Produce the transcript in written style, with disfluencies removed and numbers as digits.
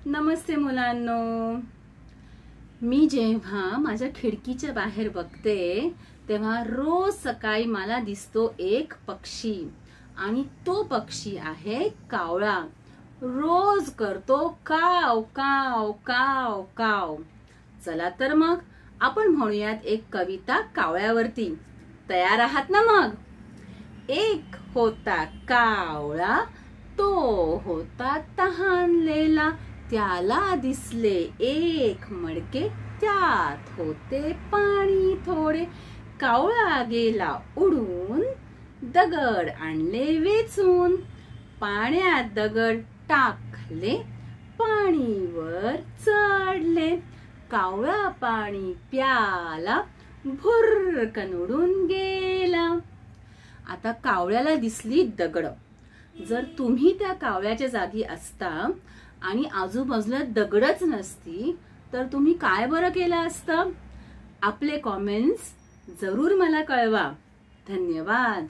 नमस्ते मुलांनो, मी जेव्हा माझ्या खिडकीच्या बाहेर बघते तेव्हा रोज सकाळी मला दिसतो एक पक्षी आणि तो पक्षी आहे कावळा। रोज करतो काव काव काव काव। चला तर मग आपण म्हणूयात एक कविता कावळ्यावरती। तयार आहात ना? मग एक होता कावळा, तो होता तहानलेला, त्याला दिसले एक मडके, त्यात होते पाणी थोडे। कावळा गेला उडून, दगड आणले वेचून, पाण्यात दगड टाकले, पाणीवर चढले। कावळा पाणी प्याला, भुर्रकन उडून गेला। आता कावळ्याला दिसली दगड। जर तुम्ही त्या कावळ्याच्या जागी असता आणि आजूबाजूला दगडच नसती तर तुम्ही काय बरं केलं असतं? आपले कमेंट्स जरूर मला कळवा। धन्यवाद।